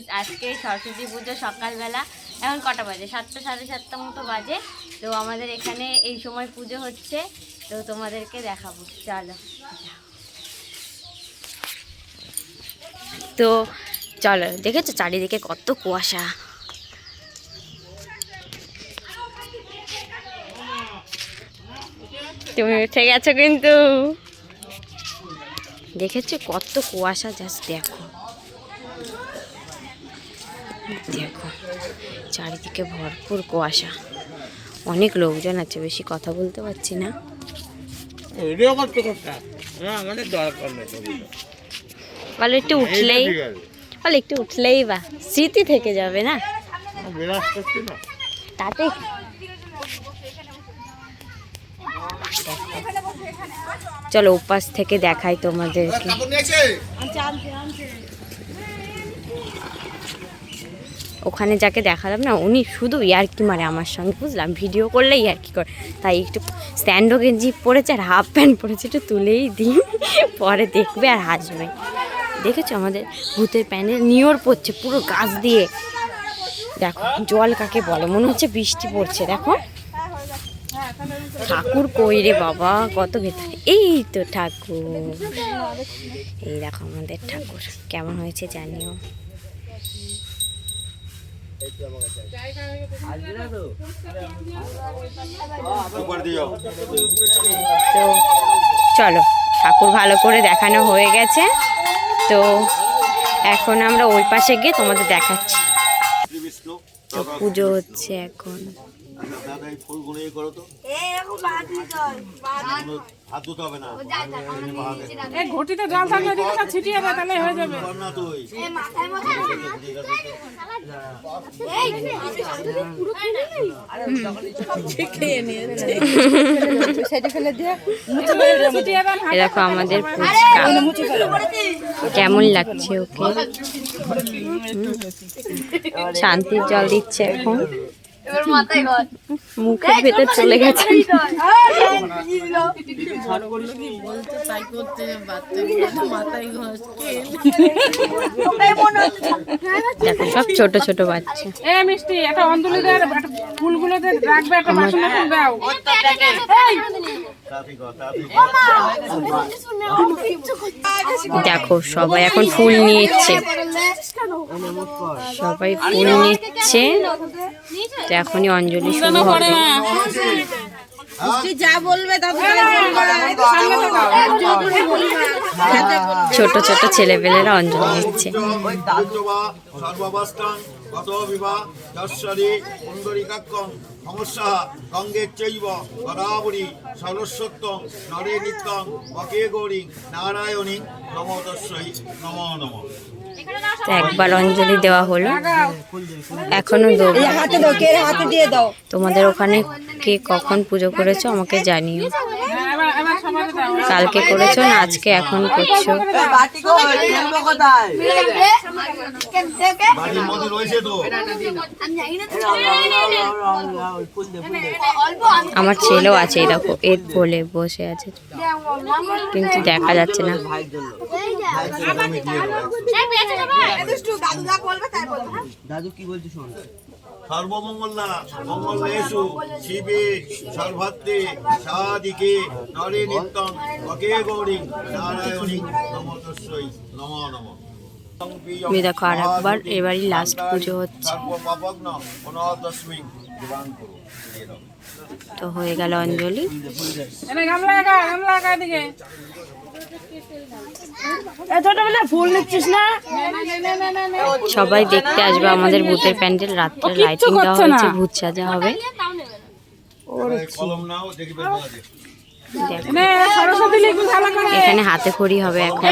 Guys, আজকে সরস্বতী পুজো সকালবেলা। এখন কটা বাজে? 7টা সাড়ে 7টা মতো বাজে। তো আমাদের এখানে এই সময় পুজো হচ্ছে, তো তোমাদেরকে দেখাবো, চলো। তো চলো, দেখেছো চারিদিকে কত কুয়াশা। তুমি উঠে গেছো কিন্তু, দেখেছো কত কুয়াশা, জাস্ট দেখো দেখো চারিদিকে ভরপুর কুয়াশা। অনেক লোকজন আছে, বেশি কথা বলতে পারছি না। বলো একটু উঠলেই, বলো একটু উঠলেই বা স্মৃতি থেকে যাবে না তাতে। চলো উপাস থেকে দেখাই তোমাদেরকে। ওখানে যাকে দেখালাম না, উনি শুধু ইয়ার্কি মারে আমার সঙ্গে, বুঝলাম, ভিডিও করলে ইয়ার্কি করে। তাই একটু স্ট্যান্ডো গেঞ্জি পরেছে আর হাফ প্যান্ট পরেছে, একটু তুলেই দিই, পরে দেখবে আর হাসবে। দেখেছো আমাদের ভূতের প্যান্ডেল নিয়র পড়ছে পুরো গাছ দিয়ে। দেখো জল কাকে বলে, মনে হচ্ছে বৃষ্টি পড়ছে। দেখো ঠাকুর কই রে বাবা, কত ভেতরে। এই তো ঠাকুর, এই দেখো আমাদের ঠাকুর কেমন হয়েছে জানিও। তো চলো, ঠাকুর ভালো করে দেখানো হয়ে গেছে, তো এখন আমরা ওই পাশে গিয়ে তোমাদের দেখাচ্ছি। তো পুজো হচ্ছে এখন। ঘটিতে জল থাকলে দিকে ছিটিয়ে দেয়, তাহলে হয়ে যাবে। দেখো আমাদের ফুচকা কেমন লাগছে ওকে, শান্তির জল দিচ্ছে এখন, মুখের ভেতর চলে গেছে। দেখো সব ছোট ছোট বাচ্চা। মিষ্টি একটা অঞ্জলি দে, ফুলগুলো রাখবে, একটা বাসনে ফুল দাও। দেখো সবাই এখন ফুল নিচ্ছে, সবাই ফুল নিচ্ছে। তো এখনই অঞ্জলি শুরু হবে। ছোট ছোট ছেলেপেলেরা অঞ্জলি দিচ্ছে। তো একবার অঞ্জলি দেওয়া হলো, এখনো দেবো। তোমাদের ওখানে কে কখন পুজো করেছো আমাকে জানিও। কালকে করেছো না আজকে এখন করছো? আমার ছেলেও আছে, এই দেখো এর বলে বসে আছে, কিন্তু দেখা যাচ্ছে না। দাদু কি বলছি শোন। সর্বমঙ্গলা মঙ্গলেষু শিবে সর্বত্রে সাদিকে নরে নিত্যং অকে গৌরী নারায়ণী নমঃ নমো নমঃ। দেখো আর একবার, এবারই লাস্ট পুজো হচ্ছে। তো হয়ে গেল অঞ্জলি। সবাই দেখতে আসবে আমাদের ভূতের প্যান্ডেল, রাত্রে লাইটিং দেওয়া হয়েছে, ভূত সাজা হবে। এখানে হাতে খড়ি হবে এখন।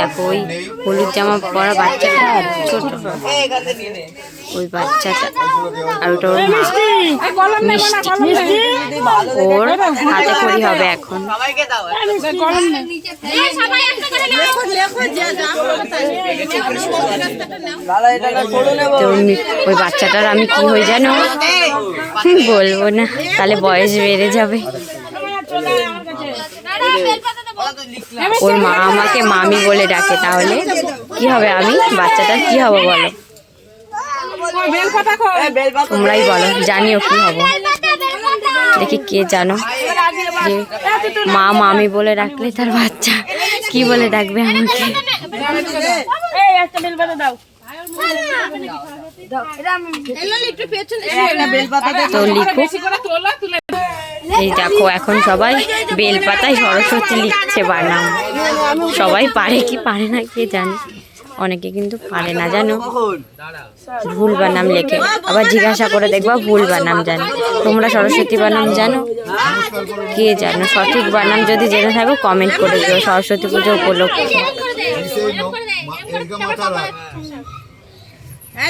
দেখো ওই হলুদ জামা পরা বাচ্চাটা ছোট, ওই বাচ্চাটা, আর ওটা ওর মা মিষ্টি, ওর হাতে খড়ি হবে এখন। তো ওই বাচ্চাটার আমি কি হই জানো, বলবো না, তাহলে বয়স বেড়ে যাবে। ওর মা আমাকে মামি বলে ডাকে, তাহলে কি হবে আমি বাচ্চাটার কি হবে বলো, বেলপাতা কই? তোমরাই বলো, জানিও কি হব। দেখি কে জানো যে মা মামি বলে ডাকলে তার বাচ্চা কি বলে ডাকবে আমাকে। এই একটা বেলপাতা দাও। তো লিখো। বেশি করে তোলা তুলে এই দেখো এখন সবাই বেলপাতায় সরস্বতী লিখছে বানাম। সবাই পারে কি পারে না কে জানে, অনেকে কিন্তু পারে না জানো, ভুল বানাম লেখে। আবার জিজ্ঞাসা করে দেখবা ভুল বানাম জানো। তোমরা সরস্বতী বানাম জানো? কে জানো? সঠিক বানাম যদি জেনে থাকো কমেন্ট করে দিও সরস্বতী পুজো উপলক্ষে।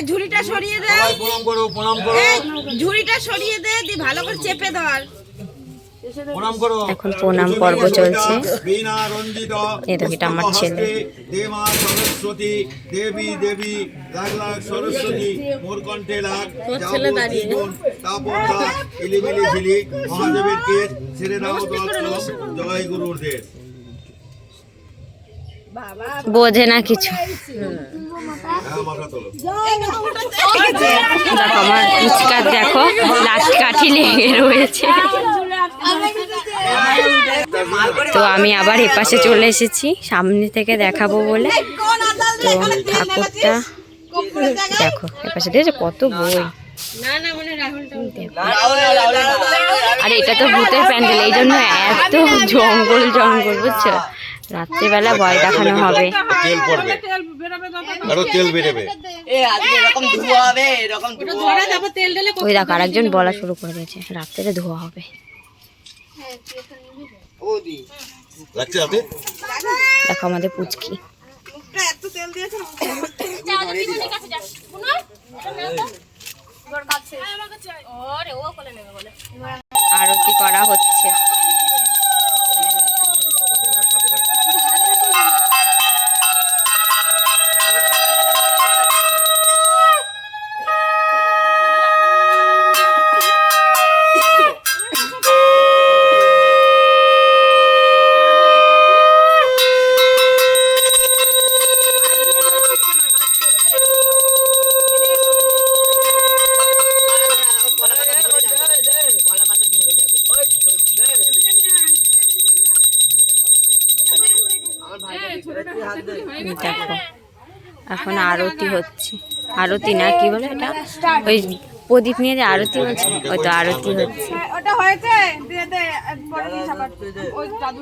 ঝুড়িটা সরিয়ে দে, প্রণাম করো, প্রণাম করো, ঝুড়িটা সরিয়ে দে, দি ভালো করে চেপে ধর। প্রণাম করো। এখন প্রণাম পর্ব চলছে। বীণা রঞ্জিত এই দেখো, এটা আমার ছেলে। দেমা সরস্বতী দেবী দেবী লাখ লাখ সরস্বতী মোর কণ্ঠে লাখ তাপর ইলিমিলি ঝিলি মহাদেবের কেশ ছেড়ে দাও দল জয় গুরুদেব। বোঝে না কিছু। হ্যাঁ, মাথা তোলো। দেখো আমার ফুচকা, দেখো লাঠি কাঠি লেগে রয়েছে। তো আমি আবার এপাশে চলে এসেছি সামনে থেকে দেখাবো বলে। তো ঠাকুরটা দেখো এপাশে দেখছো কত বই। আর এটা তো ভূতের প্যান্ডেল, এই জন্য এত জঙ্গল জঙ্গল বুঝছো। রাত্রিবেলা ভয় দেখানো হবে। তেল পড়বে, তেল বেরোবে দাদা। আরো তেল বেরোবে। ওই দেখো আরেকজন বলা শুরু করে দিয়েছে, রাত্রে ধোয়া হবে। লাগছে আপনি? দেখো আমাদের পুচকি। আরতি করা হচ্ছে। দেখো এখন আরতি হচ্ছে। আরতি না কি বলে এটা, ওই প্রদীপ নিয়ে যে আরতি হচ্ছে, ওই তো আরতি হচ্ছে। ওটা হয়েছে, দিয়ে দে পরে দিয়ে চাপা। ওই দাদু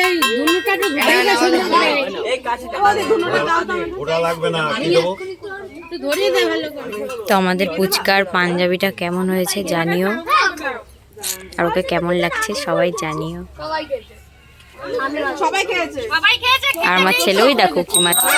এই ধুনুটা তো ধরে না সুন্দর করে। ওটা লাগবে না, কি দেবো? তো ধরিয়ে দে ভালো করে। তো আমাদের পুচকার পাঞ্জাবিটা কেমন হয়েছে জানিও, আর ওকে কেমন লাগছে সবাই জানিও। সবাই খেয়েছে। আর আমার ছেলেও দেখো কি মারছে।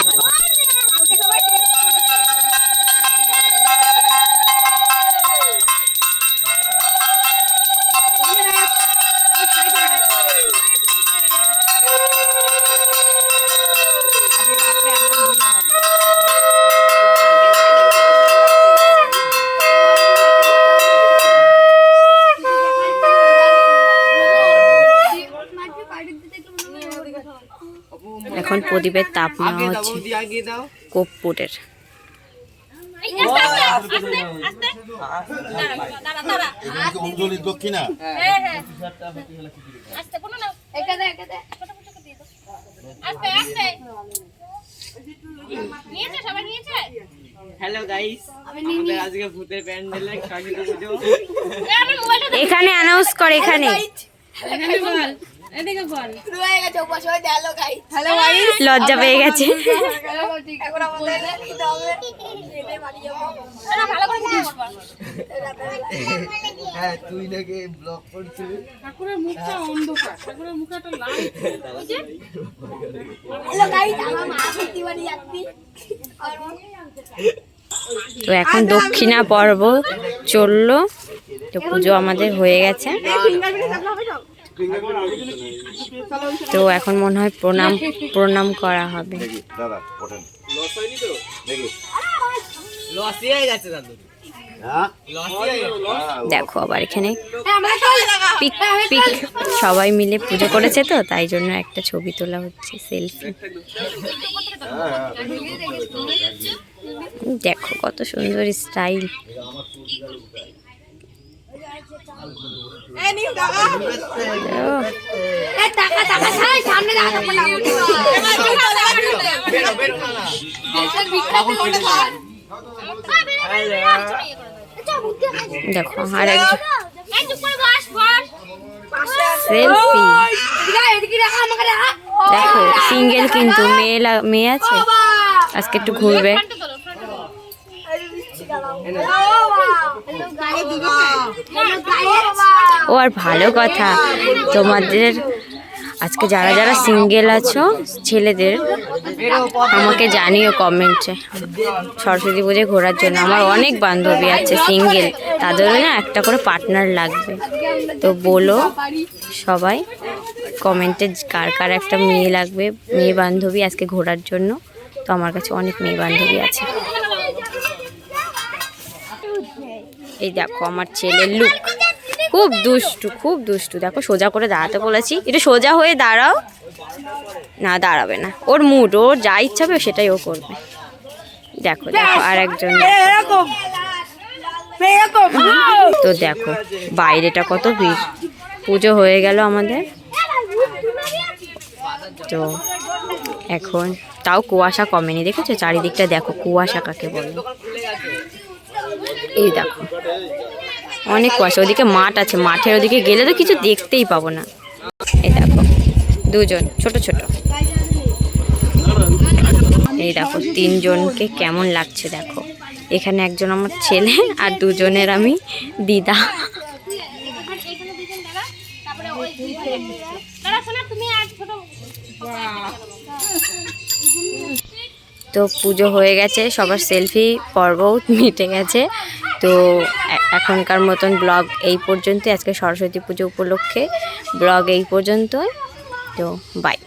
এখন প্রদীপের তাপ নেওয়া হচ্ছে কর্পূরের। অঞ্জলি দক্ষিণা হ্যালো গাইস, আমাদের আজকে ভূতের প্যান্ডেলে কাকিনা পুজো। এখানে অ্যানাউন্স করে, এখানে এখানে বল, এদিকে বল। হ্যালো গাইস, লজ্জা পেয়ে গেছে। এখন আমাদের খেতে হবে। খেতে বাড়ি যাবো। হ্যাঁ, তুই নাকি ব্লগ করছিস? ঠাকুরের মুখটা অন্ধকার, ঠাকুরের মুখটা একটা লাইট। হ্যালো গাইস, আমার মা সত্যি বাড়ি যাচ্ছি। তো এখন দক্ষিণা পর্ব চললো। তো পুজো আমাদের হয়ে গেছে। তো এখন মনে হয় প্রণাম করা হবে। দাদা ওঠেন। লস হয়নি তো? দেখি লস হয়ে গেছে দাদু। দেখো আবার এখানে পিক পিক সবাই মিলে পুজো করেছে তো তাই জন্য একটা ছবি তোলা হচ্ছে সেলফি। দেখো কত সুন্দর স্টাইল। দেখো আর একজন সেলফি। দেখো সিঙ্গেল কিন্তু মেয়ে আছে, আজকে একটু ঘুরবে। ও আর ভালো কথা, তোমাদের আজকে যারা যারা সিঙ্গেল আছো ছেলেদের আমাকে জানিও কমেন্টে সরস্বতী পুজোয় ঘোরার জন্য। আমার অনেক বান্ধবী আছে সিঙ্গেল, তাদেরও না একটা করে পার্টনার লাগবে, তো বলো সবাই কমেন্টে কার কার একটা মেয়ে লাগবে, মেয়ে বান্ধবী আজকে ঘোরার জন্য। তো আমার কাছে অনেক মেয়ে বান্ধবী আছে। এই দেখো আমার ছেলের লুক, খুব দুষ্টু খুব দুষ্টু। দেখো সোজা করে দাঁড়াতে বলেছি, একটু সোজা হয়ে দাঁড়াও, না দাঁড়াবে না, ওর মুড, ওর যা ইচ্ছা হবে সেটাই ও করবে। দেখো দেখো আর একজন, তো দেখো বাইরেটা কত ভিড়, পুজো হয়ে গেল আমাদের। তো এখন তাও কুয়াশা কমেনি, দেখেছো চারিদিকটা, দেখো কুয়াশা কাকে বলে। এই দেখো অনেক কুয়াশা, ওদিকে মাঠ আছে, মাঠের ওদিকে গেলে তো কিছু দেখতেই পাবো না। এই দেখো দুজন ছোট ছোট, এই দেখো তিনজনকে কেমন লাগছে দেখো। এখানে একজন আমার ছেলে আর দুজনের আমি দিদা। তো পুজো হয়ে গেছে, সবার সেলফি পর্বও মিটে গেছে। তো এখনকার মতন ব্লগ এই পর্যন্ত, আজকে সরস্বতী পুজো উপলক্ষে ব্লগ এই পর্যন্ত। তো বাই।